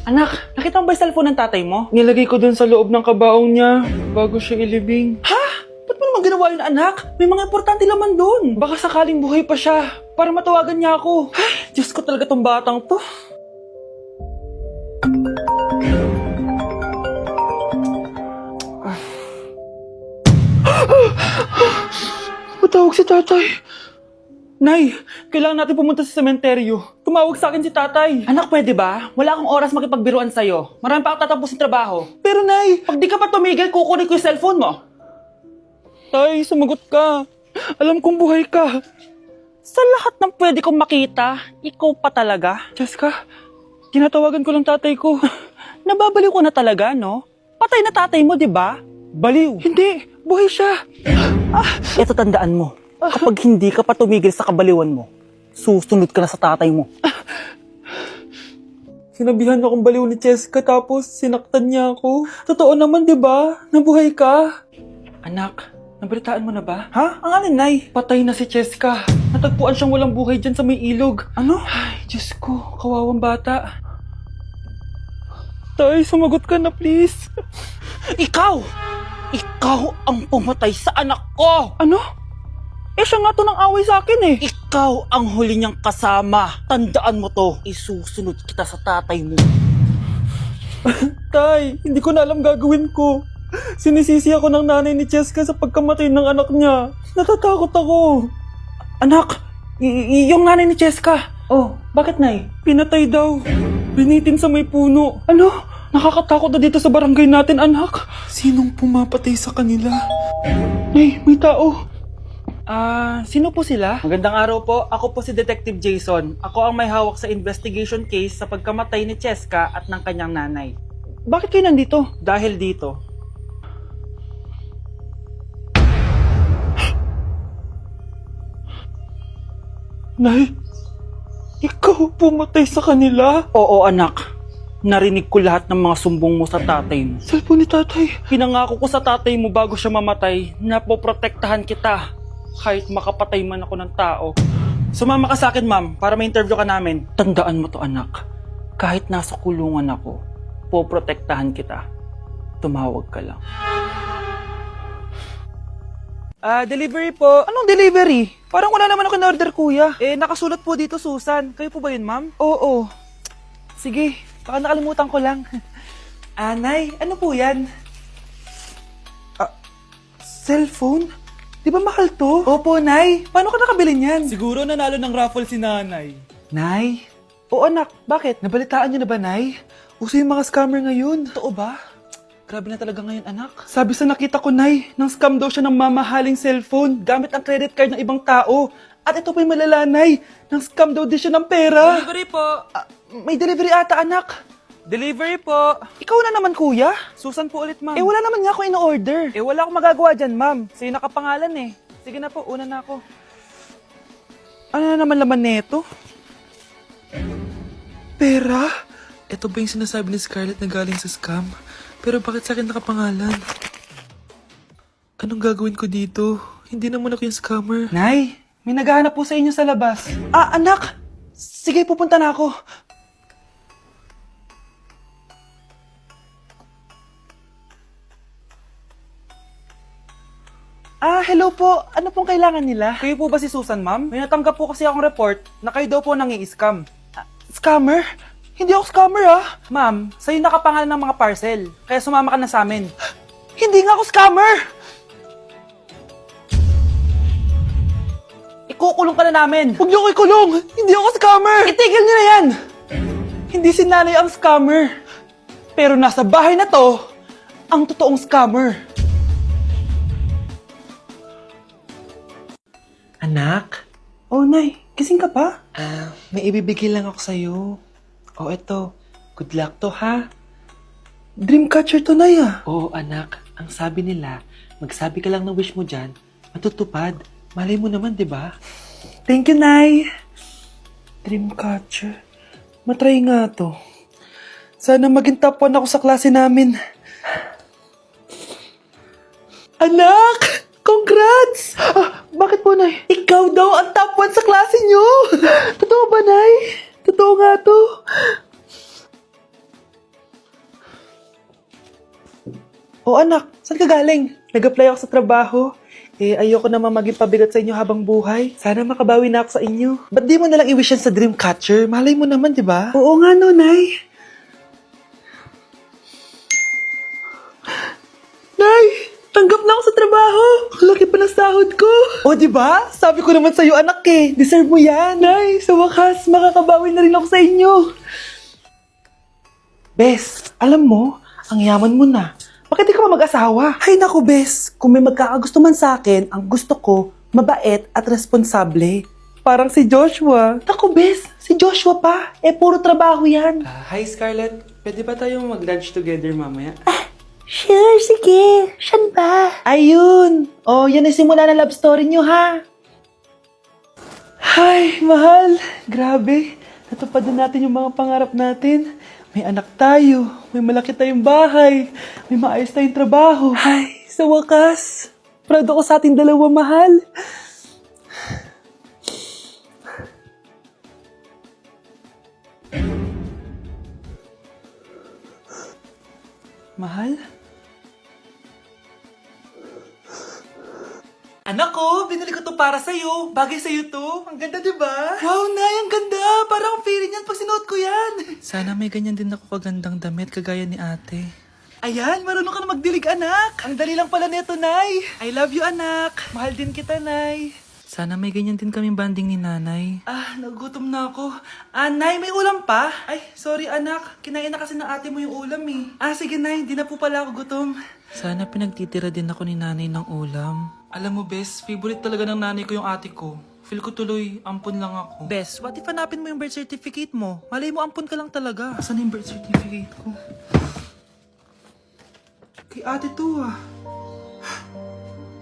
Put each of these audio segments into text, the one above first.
Anak, nakita mo ba yung cellphone ng tatay mo? Nilagay ko dun sa loob ng kabaong niya bago siya ilibing. Ha? Ba't mo naman ginawa yun, anak? May mga importante laman doon. Baka sakaling buhay pa siya para matawagan niya ako. Ay, Diyos ko talaga tong batang to. Matawag si tatay. Nay, kailangan natin pumunta sa sementeryo. Tumawag sa akin si tatay. Anak, pwede ba? Wala akong oras makipagbiruan sa'yo. Marami pa akong tatapusin trabaho. Pero Nay, pag di ka pa tumigil, kukunin ko yung cellphone mo. Tay, sumagot ka. Alam kong buhay ka. Sa lahat ng pwede kong makita, ikaw pa talaga. Jessica, tinatawagan ko lang tatay ko. Nababaliw ko na talaga, no? Patay na tatay mo, di ba? Baliw. Hindi, buhay siya. Ito tandaan mo. Kapag hindi ka pa tumigil sa kabaliwan mo, susunod ka na sa tatay mo. Sinabihan akong baliw ni Jessica tapos sinaktan niya ako. Totoo naman, di ba? Nabuhay ka. Anak, nabalitaan mo na ba? Ha? Ang alin, Nay? Patay na si Jessica. Natagpuan siyang walang buhay dyan sa may ilog. Ano? Ay, Diyos ko, kawawang bata. Tay, sumagot ka na please. Ikaw! Ikaw ang pumatay sa anak ko! Ano? Eh, siya nga to ng away sa akin eh. Ikaw ang huli niyang kasama. Tandaan mo to. Isusunod kita sa tatay mo. Tay, hindi ko na alam gagawin ko. Sinisisi ako ng nanay ni Jessica sa pagkamatay ng anak niya. Natatakot ako. Anak, yung nanay ni Jessica. Oh, bakit, Nay? Pinatay daw. Binitin sa may puno. Ano? Nakakatakot na dito sa barangay natin, anak. Sinong pumapatay sa kanila? Nay, may tao. Sino po sila? Magandang araw po. Ako po si Detective Jason. Ako ang may hawak sa investigation case sa pagkamatay ni Cheska at ng kanyang nanay. Bakit kayo nandito? Dahil dito. Nay, ikaw pumatay sa kanila? Oo, anak. Narinig ko lahat ng mga sumbong mo sa tatay mo. Cellphone ni tatay. Pinangako ko sa tatay mo bago siya mamatay na poprotektahan kita kahit makapatay man ako ng tao. Sumama ka sa akin, ma'am, para may interview ka namin. Tandaan mo to, anak. Kahit nasa kulungan ako, poprotektahan kita. Tumawag ka lang. Delivery po. Anong delivery? Parang wala naman ako in-order, kuya. Eh, nakasulat po dito, Susan. Kayo po ba yun, ma'am? Oo. Sige, baka nakalimutan ko lang. Nay, ano po yan? Cellphone? Di ba mahal to? Opo, Nay. Paano ka nakabili niyan? Siguro nanalo ng raffle si nanay. Nay? Oo, anak. Bakit? Nabalitaan niyo na ba, Nay? Uso yung mga scammer ngayon. Totoo ba? Grabe na talaga ngayon, anak. Sabi sa nakita ko, Nay, nang scam daw siya ng mamahaling cellphone gamit ang credit card ng ibang tao. At ito pa yung malala, Nay. Nang scam daw din siya ng pera. Delivery po. May delivery ata, anak. Delivery po. Ikaw na naman, kuya. Susan po ulit, ma'am. Eh, wala naman nga ako in-order. Eh, wala akong magagawa dyan, ma'am. Sa'yo nakapangalan eh. Sige na po, una na ako. Ano na naman laman neto? Pera? Ito ba yung sinasabi ni Scarlett na galing sa scam? Pero bakit sa akin nakapangalan? Anong gagawin ko dito? Hindi naman ako yung scammer. Nay, may naghahanap po sa inyo sa labas. Anak! Sige, pupunta na ako. Hello po. Ano pong kailangan nila? Kayo po ba si Susan, ma'am? May natanggap po kasi akong report na kayo daw po nangi-scam. Scammer? Hindi ako scammer, Ma'am, sa'yo nakapangalan ng mga parcel. Kaya sumama ka na sa amin. Hindi nga ako scammer! Ikukulong ka na namin. Huwag niyo ko ikulong! Hindi ako scammer! Itigil niyo na yan! Hindi si nanay ang scammer. Pero nasa bahay na to, ang totoong scammer. Anak? Oh, Nay. Gising ka pa? May ibibigay lang ako sa'yo. Oh, eto. Good luck to, ha? Dreamcatcher to, Nay, Oo, anak. Ang sabi nila, magsabi ka lang ng wish mo dyan, matutupad. Malay mo naman, di ba? Thank you, Nay. Dreamcatcher. Matry nga to. Sana maging top 1 ako sa klase namin. Anak! Congrats! Bakit po, Nay? Ikaw daw ang top 1 sa klase! Totoo ba, Nay? Totoo nga to. Oh anak, saan ka galing? Nag-apply ako sa trabaho. Ayoko naman maging pabigat sa inyo habang buhay. Sana makabawi na ako sa inyo. Ba't di mo nalang i-wish yan sa Dreamcatcher? Malay mo naman, di ba? Oo nga no, Nay. Nay, tanggap na ako sa trabaho. Ang laki pa ng sahod ko. O, di ba? Sabi ko naman sa'yo, anak eh. Deserve mo yan. Nay, sa wakas, makakabawi na rin ako sa inyo. Bes, alam mo, ang yaman mo na. Bakit di ka pa mag-asawa? Ay naku, Bes. Kung may magkakagusto man sa akin, ang gusto ko, mabait at responsable. Parang si Joshua. Naku, Bes. Si Joshua pa. Puro trabaho yan. Hi Scarlett, pwede ba tayong mag-lunch together mamaya? Sure, sige. Saan ba? Ayun. Oh, yan ang simula ng love story nyo, ha? Ay, mahal. Grabe. Natupad na natin yung mga pangarap natin. May anak tayo. May malaki tayong bahay. May maayos tayong trabaho. Ay, sa wakas. Proud ako sa ating dalawa, mahal. Mahal? Anak ko, binili ko to para sa'yo. Bagay sa'yo to. Ang ganda, di ba? Wow, Nay, ang ganda. Parang ang feeling yan pag sinuot ko yan. Sana may ganyan din ako kagandang damit kagaya ni ate. Ayan, marunong ka na magdilig, anak. Ang dali lang pala nito, Nay. I love you, anak. Mahal din kita, Nay. Sana may ganyan din kaming banding ni nanay. Nagutom na ako. Nay, may ulam pa? Ay, sorry, anak. Kinain na kasi ng ate mo yung ulam, eh. Sige, Nay. Di na po pala ako gutom. Sana pinagtitira din ako ni nanay ng ulam. Alam mo, Bes, favorite talaga ng nanay ko yung ate ko. Feel ko tuloy, ampun lang ako. Bes, what if hanapin mo yung birth certificate mo? Malay mo ampun ka lang talaga. Asan yung birth certificate ko? Kay ate to, ah.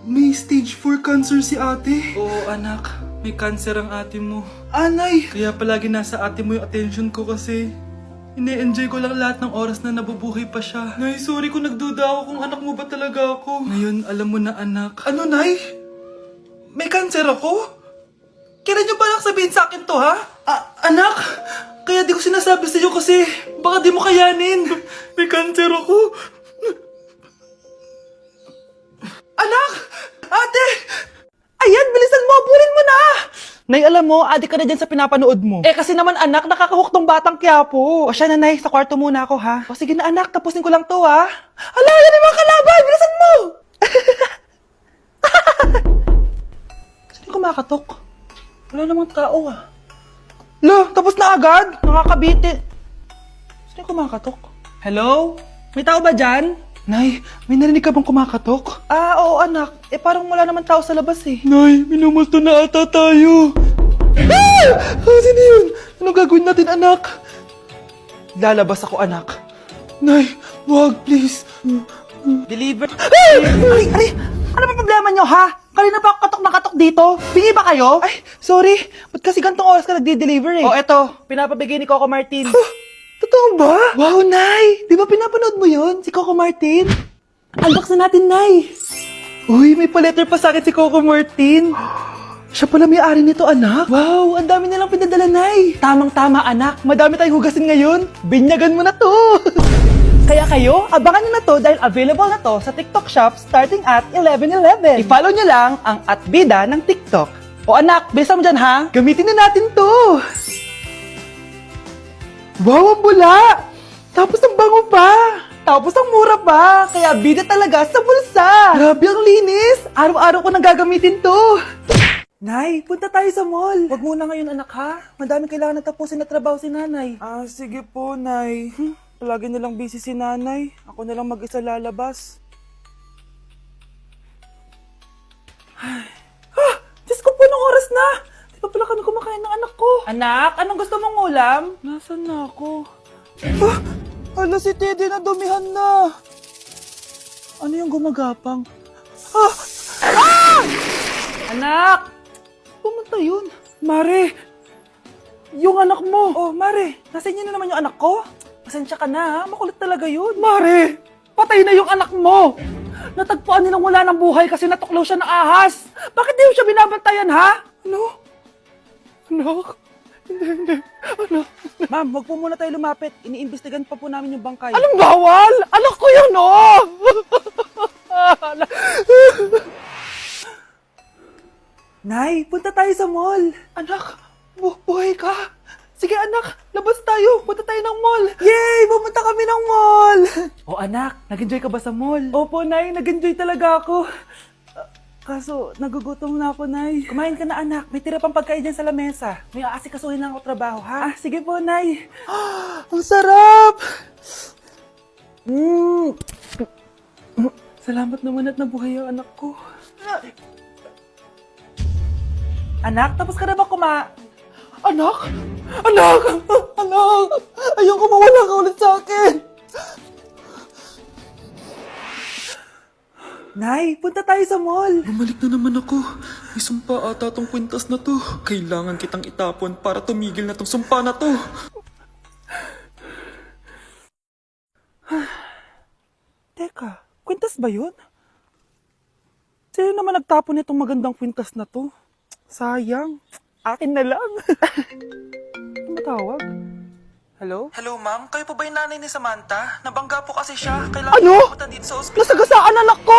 May stage 4 cancer si ate. Oo, anak. May cancer ang ate mo. Anay! Kaya palagi nasa ate mo yung attention ko kasi ine-enjoy ko lang lahat ng oras na nabubuhay pa siya. Nay, sorry kung nagduda ako kung anak mo ba talaga ako. Ngayon, alam mo na, anak. Ano, Nay? May cancer ako? Kailan niyo balak sabihin sa akin to, ha? Anak! Kaya di ko sinasabi sa'yo kasi baka di mo kayanin. May cancer ako. Anak! Ate! Ayan, bilisan mo! Abulin mo na! Nay, alam mo, adik ka na dyan sa pinapanood mo. Kasi naman anak, nakakahook tong batang Quiapo. O siya na, Nay, sa kwarto muna ako, ha? O sige na anak, tapusin ko lang to, ha? Ala, yan yung mga kalaban! Bilisan mo! Saan yung kumakatok? Wala namang tao, ha? Lo, tapos na agad? Nakakabiti. Saan yung kumakatok? Hello? May tao ba dyan? Nay, may narinig ka bang kumakatok? Oo anak. Parang wala naman tao sa labas eh. Nay, minumulto na ata tayo. Sino yun? Anong gagawin natin, anak? Lalabas ako, anak. Nay, wag, please. Deliver. Ay! Ano ba problema nyo, ha? Kanina pa ako katok na katok dito. Bingi ba kayo? Ay, sorry. Ba't kasi gantong oras ka nagdi-deliver eh? Eto. Pinapabigay ni Coco Martin. Totoo ba? Wow, Nay! Di ba pinapanood mo yun? Si Coco Martin? Unbox na natin, Nay! Uy, may pa-letter pa sa akin si Coco Martin. Siya pala may-ari nito, anak. Wow, ang dami nilang pinadala, Nay. Tamang-tama, anak. Madami tayong hugasin ngayon. Binyagan mo na to. Kaya kayo, abangan nyo na to dahil available na to sa TikTok Shop starting at 11:11. I-follow nyo lang ang @bida ng TikTok. O anak, bilisan mo dyan, ha? Gamitin na natin to. Wow, ang bula! Tapos ang bango pa! Tapos ang mura pa! Kaya bida talaga sa bulsa! Grabe ang linis! Araw-araw ko nang gagamitin to! Nay, punta tayo sa mall! Wag muna ngayon, anak, ha? Madami kailangan na tapusin na trabaho si nanay. Sige po, Nay. Palagi nilang busy si nanay. Ako na lang mag-isa lalabas. Diyos ko po, anong oras na? Di ba pala kami kumakain ng anak ko? Anak, anong gusto mong ulam? Nasaan na ako? Ala, si Teddy na dumihan na. Ano yung gumagapang? Anak! Pumunta yun. Mare! Yung anak mo! Oh, Mare! Nasa inyo na naman yung anak ko? Pasensya ka na, ha? Makulit talaga yun. Mare! Patay na yung anak mo! Natagpuan nilang wala ng buhay kasi natuklaw siya ng ahas. Bakit di mo siya binabantayan, ha? Ano? Anak, Ma'am, wag po muna tayo lumapit. Iniimbestigan pa po namin yung bangkay. Anong bawal? Anak ko yun, oh! Nay, punta tayo sa mall. Anak, buhay ka? Sige anak, labas tayo. Punta tayo ng mall. Yay! Pumunta kami ng mall. Oh anak, nag-enjoy ka ba sa mall? Opo, Nay. Nag-enjoy talaga ako. Kaso, nagugutom na ako, Nay. Kumain ka na, anak. May tira pang pagkain dyan sa lamesa. May aasikasuhin lang ako trabaho, ha? Sige po, Nay. Ang sarap! Salamat naman at nabuhay ang anak ko. Anak, tapos ka na ba Anak! Anak! Anak! Ayoko mawala ka ulit sa akin! Nay, punta tayo sa mall. Bumalik na naman ako. May sumpa ata tong kwintas na to. Kailangan kitang itapon para tumigil na tong sumpa na to. Teka, kwintas ba yun? Sino naman nagtapon nitong magandang kwintas na to? Sayang. Akin na lang. Ano matawag? Hello? Hello ma'am, kayo po ba yung nanay ni Samantha? Nabangga po kasi siya. Kailangan Ano? pumunta dito sa ospital. Nasagasaan anak ko!